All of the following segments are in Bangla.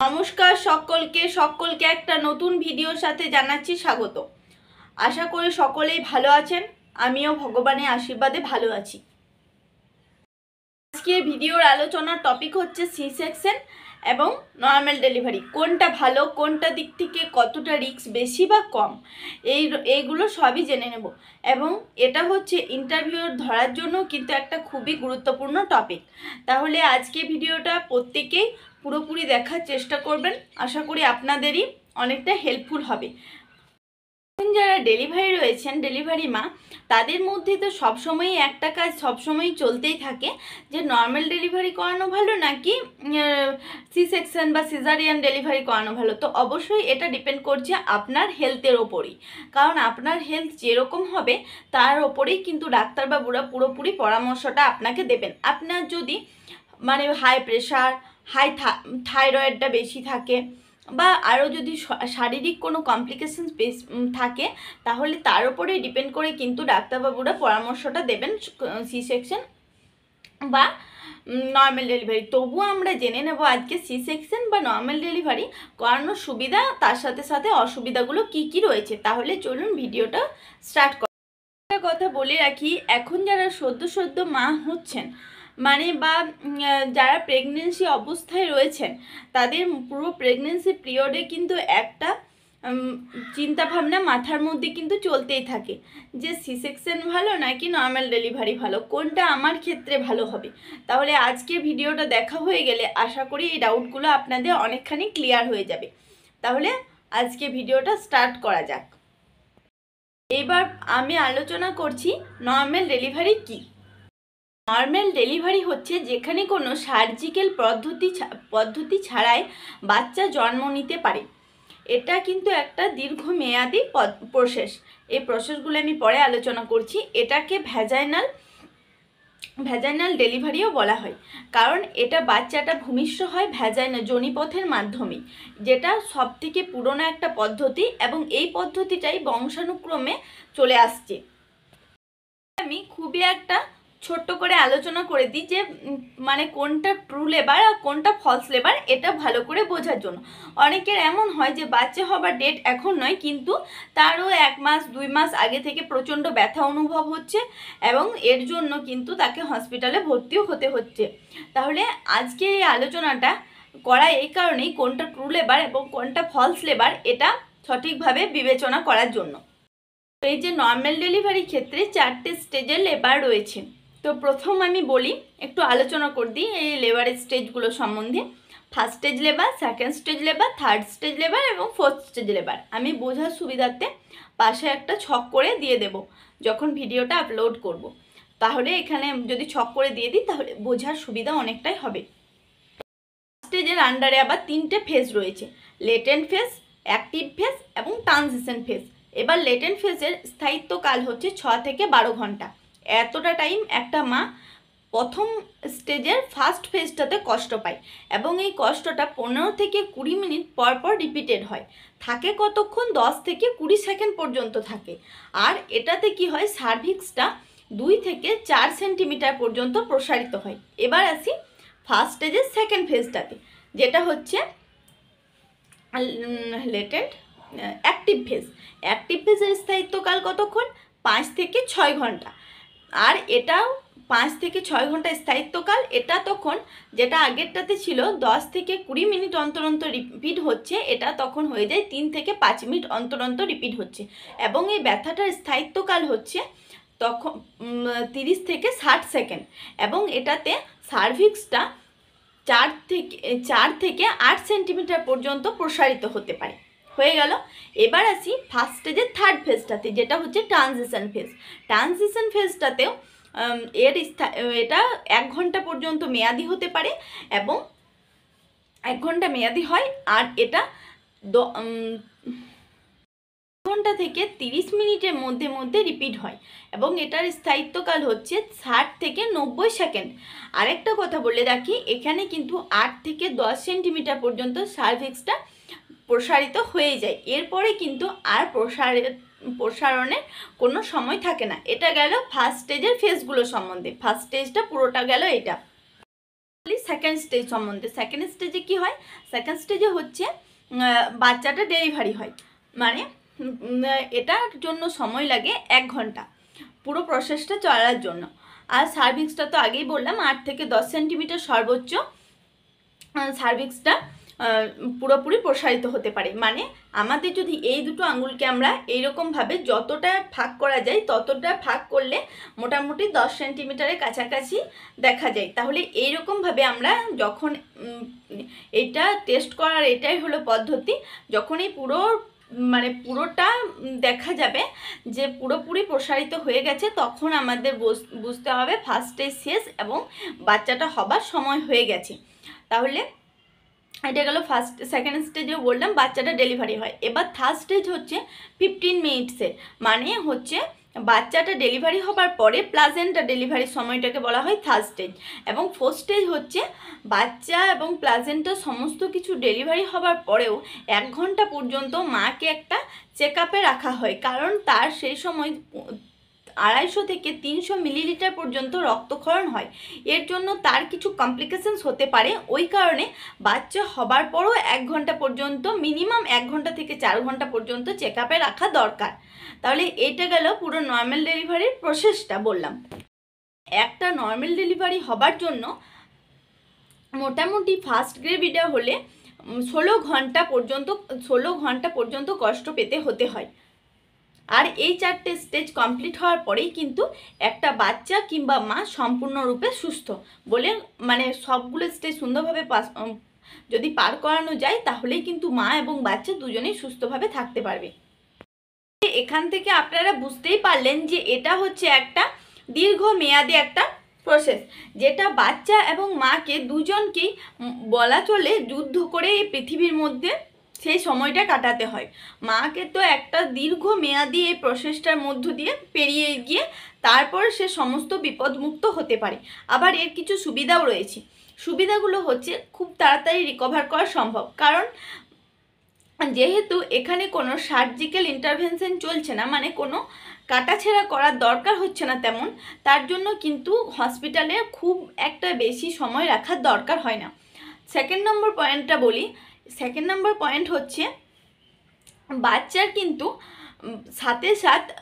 নমস্কার সকলকে একটা নতুন ভিডিওর সাথে জানাচ্ছি স্বাগত। আশা করি সকলেই ভালো আছেন, আমিও ভগবানের আশীর্বাদে ভালো আছি। আজকে ভিডিওর আলোচনার টপিক হচ্ছে সি সেকশন এবং নর্মাল ডেলিভারি, কোনটা ভালো, কোনটা দিক থেকে কতটা রিস্ক বেশি বা কম, এইগুলো সবই জেনে নেব। এবং এটা হচ্ছে ইন্টারভিউ ধরার জন্য কিন্তু একটা খুবই গুরুত্বপূর্ণ টপিক। তাহলে আজকে ভিডিওটা প্রত্যেকেই পুরোপুরি দেখার চেষ্টা করবেন, আশা করি আপনাদেরই অনেকটা হেল্পফুল হবে। যারা ডেলিভারি রয়েছেন, ডেলিভারি মা, তাদের মধ্যে তো সবসময়ই একটা কাজ সবসময়ই চলতেই থাকে যে নর্মাল ডেলিভারি করানো ভালো নাকি সি সেকশন বা সিজারিয়ান ডেলিভারি করানো ভালো। তো অবশ্যই এটা ডিপেন্ড করছে আপনার হেলথের ওপরই, কারণ আপনার হেলথ যেরকম হবে তার ওপরেই কিন্তু ডাক্তারবাবুরা পুরোপুরি পরামর্শটা আপনাকে দেবেন। আপনার যদি হাই প্রেশার, থাইরয়েডটা বেশি থাকে বা আরও যদি শারীরিক কোনো কমপ্লিকেশনস থাকে, তাহলে তার উপরেই ডিপেন্ড করে কিন্তু ডাক্তারবাবুরা পরামর্শটা দেবেন সি সেকশন বা নর্মাল ডেলিভারি। তবুও আমরা জেনে নেব আজকে সি সেকশন বা নর্মাল ডেলিভারি করানোর সুবিধা, তার সাথে সাথে অসুবিধাগুলো কি কি রয়েছে। তাহলে চলুন ভিডিওটা স্টার্ট করি। একটা কথা বলে রাখি, এখন যারা সদ্য মা হচ্ছেন বা যারা প্রেগনেন্সি অবস্থায় রয়েছেন, তাদের পুরো প্রেগনেন্সি পিরিয়ডে কিন্তু একটা চিন্তাভাবনা মাথার মধ্যে কিন্তু চলতেই থাকে যে সি সেকশন ভালো নাকি নর্মাল ডেলিভারি ভালো, কোনটা আমার ক্ষেত্রে ভালো হবে। তাহলে আজকে ভিডিওটা দেখা হয়ে গেলে আশা করি এই ডাউটগুলো আপনাদের অনেকখানি ক্লিয়ার হয়ে যাবে। তাহলে আজকে ভিডিওটা স্টার্ট করা যাক। এবার আমি আলোচনা করছি নর্মাল ডেলিভারি কি। নর্মাল ডেলিভারি হচ্ছে যেখানে কোনো সার্জিক্যাল পদ্ধতি ছাড়াই বাচ্চা জন্ম নিতে পারে। এটা কিন্তু একটা দীর্ঘমেয়াদী প্রসেস। এই প্রসেসগুলো আমি পরে আলোচনা করছি। এটাকে ভ্যাজাইনাল ডেলিভারিও বলা হয়, কারণ এটা বাচ্চাটা ভূমিষ্ঠ হয় যোনিপথের মাধ্যমে, যেটা সবথেকে পুরনো একটা পদ্ধতি এবং এই পদ্ধতিটাই বংশানুক্রমে চলে আসছে। আমি খুবই একটা ছোট্ট করে আলোচনা করে দিই যে কোনটা ট্রু লেবার আর কোনটা ফলস লেবার, এটা ভালো করে বোঝার জন্য। অনেকের এমন হয় যে বাচ্চা হবার ডেট এখন নয়, কিন্তু তারও 1 মাস 2 মাস আগে থেকে প্রচণ্ড ব্যথা অনুভব হচ্ছে এবং এর জন্য কিন্তু তাকে হসপিটালে ভর্তিও হতে হচ্ছে। তাহলে আজকে এই আলোচনাটা করা এই কারণেই কোনটা ট্রু লেবার এবং কোনটা ফলস লেবার এটা সঠিকভাবে বিবেচনা করার জন্য। এই যে নর্মাল ডেলিভারি ক্ষেত্রে 4টে স্টেজের লেবার রয়েছে। তো প্রথম আমি বলি, একটু আলোচনা করে দিই এই লেবারের স্টেজগুলো সম্বন্ধে। First stage labour, second stage labour, third stage labour এবং ফোর্থ স্টেজ লেবার। আমি বোঝার সুবিধার্থে পাশে একটা ছক করে দিয়ে দেব যখন ভিডিওটা আপলোড করব। তাহলে এখানে যদি ছক করে দিয়ে দিই তাহলে বোঝার সুবিধা অনেকটাই হবে। স্টেজের আন্ডারে আবার 3টে ফেজ রয়েছে: লেটেন্ট ফেজ, অ্যাক্টিভ ফেজ এবং ট্রানজিশন ফেজ। এবার লেটেন্ট ফেজের স্থায়িত্বকাল হচ্ছে 6 থেকে 12 ঘন্টা। এতটা টাইম একটা মা প্রথম স্টেজের ফার্স্ট ফেজটাতে কষ্ট পায় এবং এই কষ্টটা 15 থেকে 20 মিনিট পর রিপিটেড হয়। থাকে কতক্ষণ? 10 থেকে 20 সেকেন্ড পর্যন্ত থাকে। আর এটাতে কি হয়, সার্ভিক্সটা 2 থেকে 4 সেন্টিমিটার পর্যন্ত প্রসারিত হয়। এবার আসি ফার্স্ট স্টেজের সেকেন্ড ফেজটাতে, যেটা হচ্ছে লেটেন্ট অ্যাক্টিভ ফেজ। অ্যাক্টিভ ফেজের স্থায়িত্বকাল কতক্ষণ? 5 থেকে 6 ঘন্টা। আর এটাও 5 থেকে 6 ঘন্টা স্থায়িত্বকাল। এটা তখন, যেটা আগেরটাতে ছিল 10 থেকে 20 মিনিট অন্তর রিপিট হচ্ছে, এটা তখন হয়ে যায় 3 থেকে 5 মিনিট অন্তর রিপিট হচ্ছে। এবং এই ব্যথাটার স্থায়িত্বকাল হচ্ছে তখন 30 থেকে 60 সেকেন্ড। এবং এটাতে সার্ভিক্সটা 4 থেকে 8 সেন্টিমিটার পর্যন্ত প্রসারিত হতে পারে। হয়ে গেল। এবার আসি ফার্স্ট স্টেজের থার্ড ফেজটাতে, যেটা হচ্ছে ট্রানজিশন ফেজ। ট্রানজিশন ফেজটাতেও এটা 1 ঘন্টা পর্যন্ত মেয়াদি হতে পারে এবং 1 ঘন্টা মেয়াদি হয়। আর এটা ঘন্টা থেকে 30 মিনিটের মধ্যে রিপিট হয় এবং এটার স্থায়িত্বকাল হচ্ছে 60 থেকে 90 সেকেন্ড। আরেকটা কথা বলে রাখি, এখানে কিন্তু 8 থেকে 10 সেন্টিমিটার পর্যন্ত সার্ভিক্সটা প্রসারিত হয়ে যায়। এরপরে কিন্তু আর প্রসারণের কোনো সময় থাকে না। এটা গেল ফার্স্ট স্টেজের ফেজগুলো সম্বন্ধে। ফার্স্ট স্টেজটা পুরোটা গেল এটা। সেকেন্ড স্টেজ সম্বন্ধে। সেকেন্ড স্টেজে কি হয়? সেকেন্ড স্টেজে হচ্ছে বাচ্চাটা ডেলিভারি হয়, মানে এটার জন্য সময় লাগে 1 ঘন্টা পুরো প্রসেসটা চলার জন্য। আর সার্ভিক্সটা তো আগেই বললাম 8 থেকে 10 সেন্টিমিটার সর্বোচ্চ সার্ভিক্সটা পুরোপুরি প্রসারিত হতে পারে। মানে আমাদের যদি এই দুটো আঙুলকে আমরা এইরকমভাবে যতটা ফাঁক করা যায় ততটা ফাঁক করলে মোটামুটি 10 সেন্টিমিটারের কাছাকাছি দেখা যায়। তাহলে এইরকমভাবে আমরা যখন এটা টেস্ট করার এটাই হলো পদ্ধতি, যখনই পুরোটা দেখা যাবে যে পুরোপুরি প্রসারিত হয়ে গেছে, তখন আমাদের বুঝতে হবে ফার্স্ট স্টেজ শেষ এবং বাচ্চাটা হবার সময় হয়ে গেছে। তাহলে এটা গেল ফার্স্ট। সেকেন্ড স্টেজেও বললাম বাচ্চাটা ডেলিভারি হয়। এবার থার্ড স্টেজ হচ্ছে 15 মিনিটসের, মানে হচ্ছে বাচ্চাটা ডেলিভারি হবার পরে প্লাজেন্টা ডেলিভারির সময়টাকে বলা হয় থার্ড স্টেজ। এবং ফোর্থ স্টেজ হচ্ছে বাচ্চা এবং প্লাজেন্টা সমস্ত কিছু ডেলিভারি হবার পরেও 1 ঘন্টা পর্যন্ত মাকে একটা চেক আপে রাখা হয়, কারণ তার সেই সময় 250 থেকে 300 মিলিলিটার পর্যন্ত রক্তক্ষরণ হয়। এর জন্য তার কিছু কমপ্লিকেশনস হতে পারে, ওই কারণে বাচ্চা হবার পরও 1 ঘন্টা পর্যন্ত, মিনিমাম 1 ঘন্টা থেকে 4 ঘন্টা পর্যন্ত চেক আপে রাখা দরকার। তাহলে এটা গেল পুরো নর্মাল ডেলিভারির প্রসেসটা বললাম। একটা নর্মাল ডেলিভারি হবার জন্য মোটামুটি ফার্স্ট গ্রেভিডা হলে 16 ঘন্টা পর্যন্ত কষ্ট পেতে হতে হয়। আর এই 4টে স্টেজ কমপ্লিট হওয়ার পরেই কিন্তু একটা বাচ্চা কিংবা মা সম্পূর্ণরূপে সুস্থ বলে, মানে সবগুলো স্টেজ সুন্দরভাবে যদি পার করানো যায় তাহলেই কিন্তু মা এবং বাচ্চা দুজনেই সুস্থভাবে থাকতে পারবে। এখান থেকে আপনারা বুঝতেই পারলেন যে এটা হচ্ছে একটা দীর্ঘমেয়াদী একটা প্রসেস, যেটা বাচ্চা এবং মাকে দুজনকেই বলা চলে যুদ্ধ করে এই পৃথিবীর মধ্যে সেই সময়টা কাটাতে হয়। মাকে তো একটা দীর্ঘমেয়াদী এই প্রসেসটার মধ্য দিয়ে পেরিয়ে গিয়ে তারপর সে সমস্ত বিপদমুক্ত হতে পারে। আবার এর কিছু সুবিধাও রয়েছে। সুবিধাগুলো হচ্ছে খুব তাড়াতাড়ি রিকভার করা সম্ভব, কারণ যেহেতু এখানে কোনো সার্জিক্যাল ইন্টারভেনশন চলছে না, মানে কোনো কাটাছেঁড়া করার দরকার হচ্ছে না তেমন, তার জন্য কিন্তু হসপিটালে খুব একটা বেশি সময় রাখার দরকার হয় না। সেকেন্ড নম্বর পয়েন্টটা বলি। সেকেন্ড নম্বর পয়েন্ট হচ্ছে বাচ্চার কিন্তু সাথে সাথে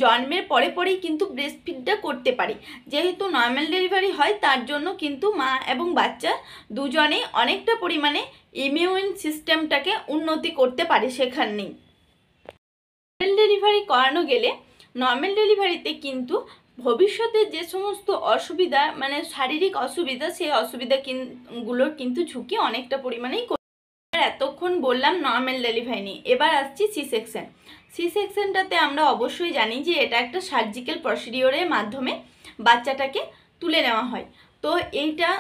জন্মের পরেই কিন্তু ব্রেস্ট ফিডটা করতে পারে। যেহেতু নর্মাল ডেলিভারি হয় তার জন্য কিন্তু মা এবং বাচ্চা দুজনেই অনেকটা পরিমাণে ইমিউন সিস্টেমটাকে উন্নতি করতে পারে সেখানেই। নর্মাল ডেলিভারি করানো গেলে নর্মাল ডেলিভারিতে কিন্তু ভবিষ্যতে যে সমস্ত অসুবিধা, মানে শারীরিক অসুবিধা, সেই অসুবিধাগুলোর কিন্তু ঝুঁকি অনেকটা পরিমাণেই। এতক্ষণ বললাম নর্মাল ডেলিভারি নিয়ে, এবার আসছি সি সেকশন। সি সেকশনটাতে আমরা অবশ্যই জানি যে এটা একটা সার্জিক্যাল প্রসিডিওরের মাধ্যমে বাচ্চাটাকে তুলে নেওয়া হয়। তো এইটা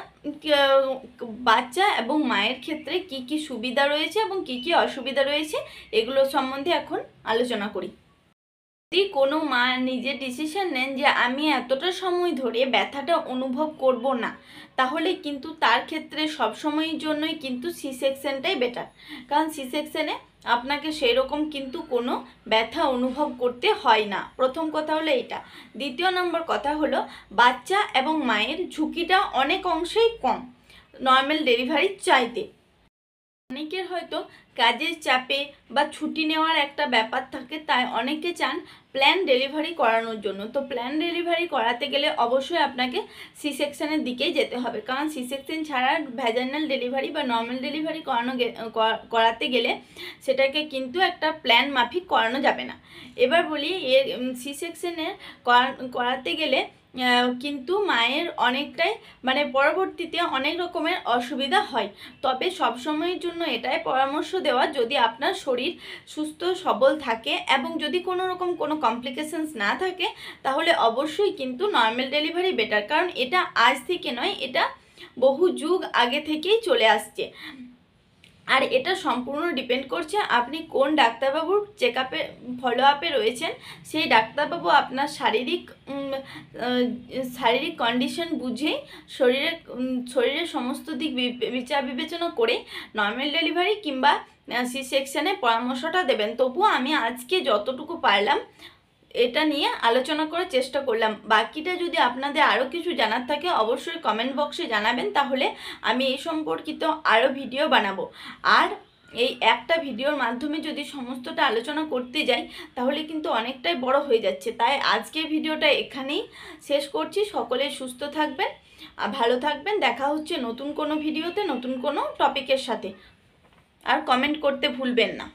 বাচ্চা এবং মায়ের ক্ষেত্রে কি কি সুবিধা রয়েছে এবং কি কি অসুবিধা রয়েছে এগুলো সম্বন্ধে এখন আলোচনা করি। যদি কোনো মা নিজে ডিসিশন নেন যে আমি এতটা সময় ধরে ব্যথাটা অনুভব করব না, তাহলে কিন্তু তার ক্ষেত্রে সবসময়ের জন্যই কিন্তু সি সেকশনটাই বেটার, কারণ সি সেকশনে আপনাকে সেই রকম কিন্তু কোনো ব্যথা অনুভব করতে হয় না। প্রথম কথা হলো এটা। দ্বিতীয় নম্বর কথা হলো বাচ্চা এবং মায়ের ঝুঁকিটা অনেক অংশেই কম নর্মাল ডেলিভারির চাইতে। অনেকের হয়তো কাজের চাপে বা ছুটি নেওয়ার একটা ব্যাপার থাকে, তাই অনেকে চান প্ল্যান ডেলিভারি করানোর জন্য। তো প্ল্যান ডেলিভারি করাতে গেলে অবশ্যই আপনাকে সি সেকশনের দিকেই যেতে হবে, কারণ সি সেকশন ছাড়া ভ্যাজাইনাল ডেলিভারি বা নর্মাল ডেলিভারি করাতে গেলে সেটাকে কিন্তু একটা প্ল্যান মাফিক করানো যাবে না। এবার বলি এর সি সেকশনে করাতে গেলে কিন্তু মায়ের অনেকটাই, মানে পরবর্তীতে অনেক রকমের অসুবিধা হয়। তবে সবসময়ের জন্য এটাই পরামর্শ দেওয়া, যদি আপনার শরীর সুস্থ সবল থাকে এবং যদি কোনো রকম কোনো কমপ্লিকেশনস না থাকে, তাহলে অবশ্যই কিন্তু নর্মাল ডেলিভারি বেটার, কারণ এটা আজ থেকে নয়, এটা বহু যুগ আগে থেকেই চলে আসছে। আর এটা সম্পূর্ণ ডিপেন্ড করছে আপনি কোন ডাক্তারবাবুর চেক আপে ফলো আপে রয়েছেন। সেই ডাক্তারবাবু আপনার শারীরিক কন্ডিশন বুঝেই শরীরের সমস্ত দিক বিচার বিবেচনা করে নর্মাল ডেলিভারি কিংবা সি সেকশনে পরামর্শটা দেবেন। তবুও আমি আজকে যতটুকু পারলাম এটা নিয়ে আলোচনা করার চেষ্টা করলাম। বাকিটা যদি আপনাদের আরও কিছু জানার থাকে অবশ্যই কমেন্ট বক্সে জানাবেন, তাহলে আমি এই সম্পর্কিত আরও ভিডিও বানাবো। আর এই একটা ভিডিওর মাধ্যমে যদি সমস্তটা আলোচনা করতে যাই তাহলে কিন্তু অনেকটাই বড় হয়ে যাচ্ছে। তাই আজকের ভিডিওটা এখানেই শেষ করছি। সকলে সুস্থ থাকবেন, ভালো থাকবেন। দেখা হচ্ছে নতুন কোনো ভিডিওতে, নতুন কোনো টপিকের সাথে। আর কমেন্ট করতে ভুলবেন না।